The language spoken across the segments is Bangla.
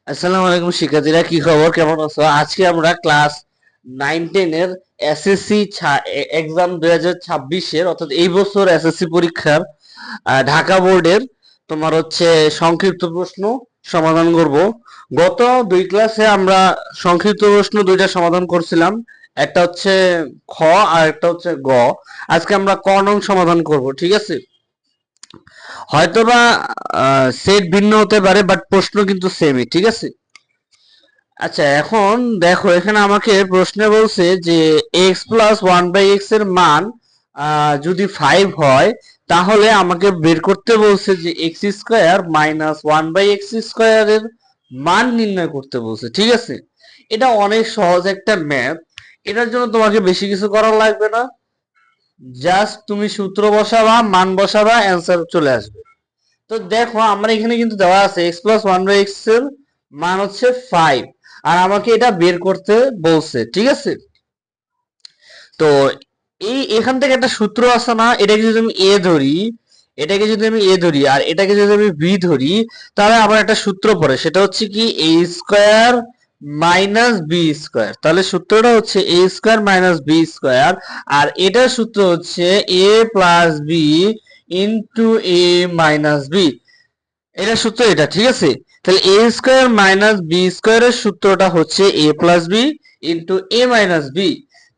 আসসালামু আলাইকুম শিক্ষার্থীরা, কি খবর, কেমন আছো? আজকে আমরা ক্লাস 9-10 এর এসএসসি এক্সাম 2026-এর, অর্থাৎ এই বছর এসএসসি পরীক্ষার ঢাকা বোর্ডের তোমার হচ্ছে সংক্ষিপ্ত প্রশ্ন সমাধান করব। গত দুই ক্লাসে আমরা সংক্ষিপ্ত প্রশ্ন দুইটা সমাধান করছিলাম, একটা হচ্ছে খ আর একটা হচ্ছে গ। আজকে আমরা ক নং সমাধান করব, ঠিক আছে? হয়তোবা সেট ভিন্ন হতে পারে, বাট প্রশ্ন কিন্তু সেমই, ঠিক আছে? আচ্ছা, এখন দেখো, এখানে আমাকে প্রশ্নে বলছে যে x plus one by x এর মান যদি 5 হয়, তাহলে আমাকে বের করতে বলছে যে x square minus one by x স্কোয়ারের মান নির্ণয় করতে বলছে, ঠিক আছে? এটা অনেক সহজ একটা ম্যাথ। এটার জন্য তোমাকে বেশি কিছু করার লাগবে না, জাস্ট তুমি সূত্র বসাবা, মান বসাবা, অ্যান্সার চলে আসবে। তো দেখো, আমরা এখানে কিন্তু দেওয়া আছে x plus one by x এর মান হচ্ছে 5, আর আমাকে এটা বের করতে বলছে, ঠিক আছে? তো এখান থেকে একটা সূত্র আছে না, এটাকে যদি আমি এ ধরি, আর এটাকে যদি আমি বি ধরি, তাহলে আবার একটা সূত্র পড়ে, সেটা হচ্ছে কি এ স্কোয়ার মাইনাস বি স্কোয়ার। তাহলে সূত্রটা হচ্ছে এ স্কোয়ার মাইনাস বি স্কোয়ার, আর এটার সূত্র হচ্ছে এ প্লাস বি ইন্টু এ মাইনাস বি। এটা সূত্র, এটা ঠিক আছে। তাহলে এ স্কোয়ার মাইনাস বি স্কোয়ারের সূত্রটা হচ্ছে এ প্লাস বি ইন্টু এ মাইনাস বি।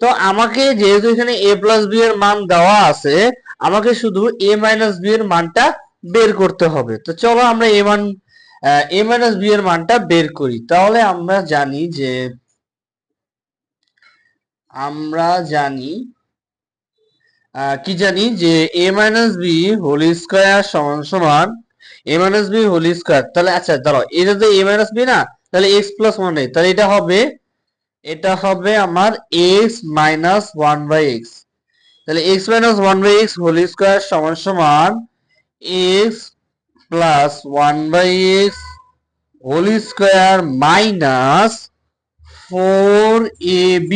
তো আমাকে যেহেতু এখানে এ প্লাস বি এর মান দেওয়া আছে, আমাকে শুধু এ মাইনাস বি এর মানটা বের করতে হবে। তো চলো আমরা এ মাইনাস বি এর মানটা বের করি। তাহলে আমরা জানি কি জানি যে A minus B whole square সমান সমান এ মাইনাস বি হোল স্কোয়ার। তাহলে আচ্ছা ধরো, এটা তো এ মাইনাস বি না, তাহলে এক্স প্লাস ওয়ান, তাহলে এটা হবে আমার X minus one by X. তাহলে x minus one by X whole square সমান সমান x plus one by X whole square minus 4ab,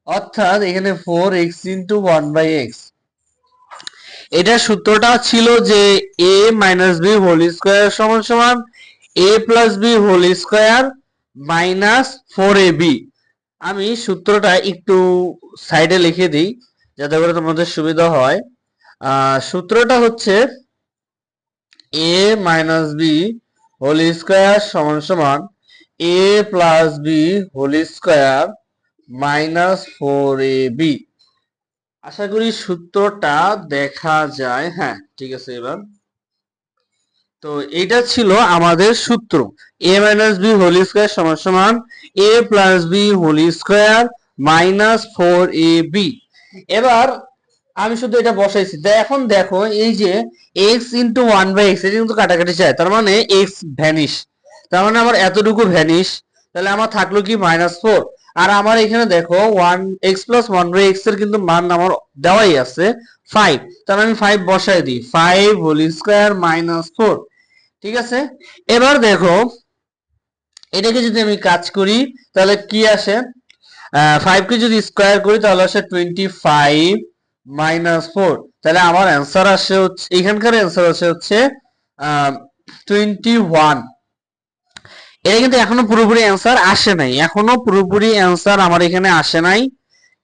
অর্থাৎ এখানে 4x into one by x. এটার সূত্রটা ছিল যে A minus B whole square সমান সমান A plus B whole square minus 4ab। আমি সূত্রটা একটু সাইডে লিখে দিই যাতে করে তোমাদের সুবিধা হয়। সূত্রটা হচ্ছে A minus B whole square সমান সমান A plus B whole square minus 4ab। আশা করি সূত্রটা দেখা যায়। হ্যাঁ, ঠিক আছে। এবার তো এইটা ছিল আমাদের সূত্র, A minus B whole square সমান সমান A plus B whole square minus 4ab। এবার আমি শুধু এটা বসাইছি। এখন দেখো, এই যে x into one by x, এটা কিন্তু কাটাকাটি যায়, তার মানে এক্স ভ্যানিশ, তার মানে আমার এতটুকু ভ্যানিশ। তাহলে আমার থাকলো কি -4। আর আমার এখানে দেখো one x plus one by x এর কিন্তু মান আমার দেওয়াই আছে 5, তাহলে আমি 5 বসাই দিই, 5 হোল স্কোয়ার মাইনাস 4, ঠিক আছে? এবার দেখো, এটাকে যদি আমি কাজ করি তাহলে কি আসে, 5 কে যদি স্কোয়ার করি তাহলে আসে 25 মাইনাস 4। তাহলে আমার অ্যান্সার আসে হচ্ছে, এখানকার অ্যান্সার আসে হচ্ছে 21। এটা কিন্তু এখনো পুরোপুরি অ্যান্সার আসে নাই, আমার এখানে আসে নাই।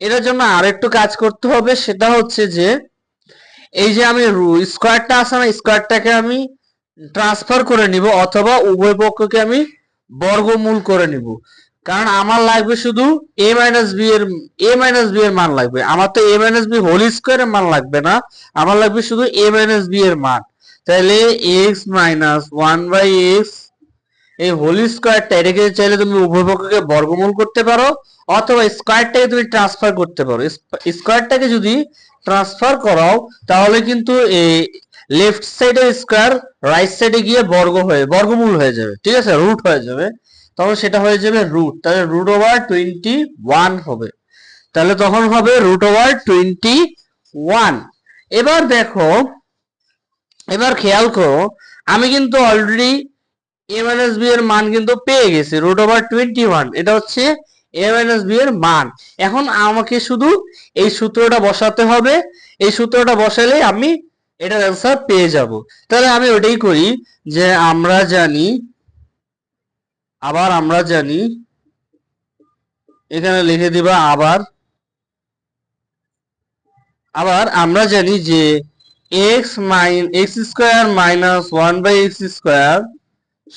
এটার জন্য আরেকটু কাজ করতে হবে, সেটা হচ্ছে যে এই যে আমি স্কোয়ারটা আছে না, স্কোয়ারটাকে আমি ট্রান্সফার করে নিব, অথবা উভয় পক্ষকে আমি বর্গমূল করে নিব। কারণ আমার লাগবে শুধু এ মাইনাস বি এর মান লাগবে। আমার তো এ মাইনাস বি হোল স্কোয়ারের মান লাগবে না, আমার লাগবে শুধু এ মাইনাস বি এর মান। তাহলে x minus one by x, এই হোল স্কোয়ারটা, এটাকে চাইলে তুমি উভয় পক্ষকে বর্গমূল করতে পারো, অথবা স্কোয়ারটাকে তুমি ট্রান্সফার করতে পারো। স্কোয়ারটাকে যদি ট্রান্সফার করাও, তাহলে কিন্তু এই লেফট সাইডের স্কোয়ার রাইট সাইডে গিয়ে বর্গমূল হয়ে যাবে, ঠিক আছে, রুট হয়ে যাবে। তখন সেটা হয়ে যাবে রুট, তাহলে √21 হবে। তাহলে তখন হবে √21। এবার দেখো, এবার খেয়াল করো, আমি কিন্তু অলরেডি এ মাইনাস বি এর মান কিন্তু পেয়ে গেছি, √21। এটা হচ্ছে এ মাইনাস বি এর মান। এখন আমাকে শুধু এই সূত্রটা বসাতে হবে, এই সূত্রটা বসালে আমি এটার অ্যান্সার পেয়ে যাব। তাহলে আমি ওটাই করি, যে আমরা জানি আবার আমরা জানি, এখানে লিখে দিবা আবার। আবার আমরা জানি যে x square minus one by x square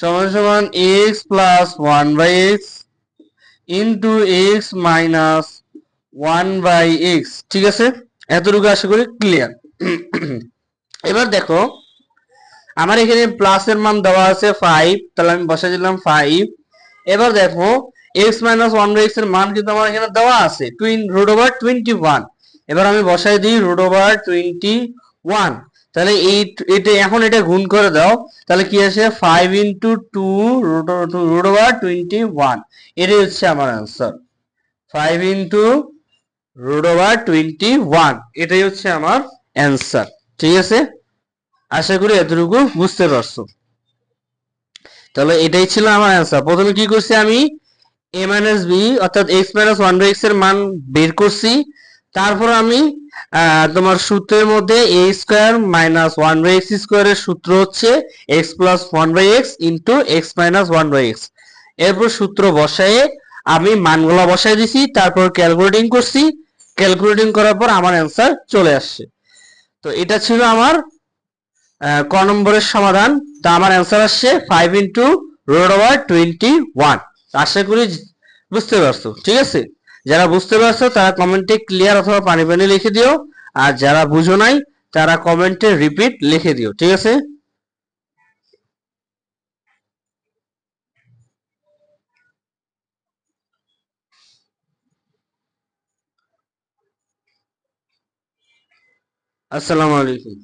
সমান সমান x plus one by x into x minus one by x. ঠিক আছে, এতটুকু আশা করি ক্লিয়ার। এবার দেখো, আমার এখানে প্লাসের মান দেওয়া আছে 5, তাহলে আমি বসাই দিলাম 5। এবার দেখো x minus one by x এর মান কিন্তু আমার এখানে দেওয়া আছে রুট ওভার 21। এবার আমি বসাই দিই রুট ওভার 21। তাহলে এটা এখন এটা গুণ করে দাও, তাহলে কি আসে 5 ইন্টু 2 রুট ওভার 21। এটাই হচ্ছে আমার অ্যান্সার, 5 ইন্টু রুট ওভার 21, এটাই হচ্ছে আমার অ্যান্সার। ঠিক আছে, আশা করি এতটুকু বুঝতে পারছো। তাহলে এটাই ছিল আমার অ্যান্সার। প্রথমে কি করছি আমি, a মাইনাস বি অর্থাৎ x minus one by x এর মান বের করছি। তারপর আমি তোমার সূত্রের মধ্যে a square minus one by x স্কোয়ারের সূত্র হচ্ছে x plus one by x into x minus one by x. এরপর সূত্র বসায়ে আমি মানগুলা বসাই দিছি, তারপর ক্যালকুলেটিং করছি। ক্যালকুলেটিং করার পর আমার অ্যান্সার চলে আসছে। তো এটা ছিল আমার ক নম্বরের সমাধান। তা আমার অ্যান্সার আসছে 5 ইন্টু রুট ওভার 21। আশা করি বুঝতে পারছো। ঠিক আছে, যারা বুঝতে পারছো তারা কমেন্টে ক্লিয়ার অথবা পানি পানি লিখে দিও, আর যারা বুঝো নাই তারা কমেন্টে রিপিট লিখে দিও। ঠিক আছে, আসসালামু আলাইকুম।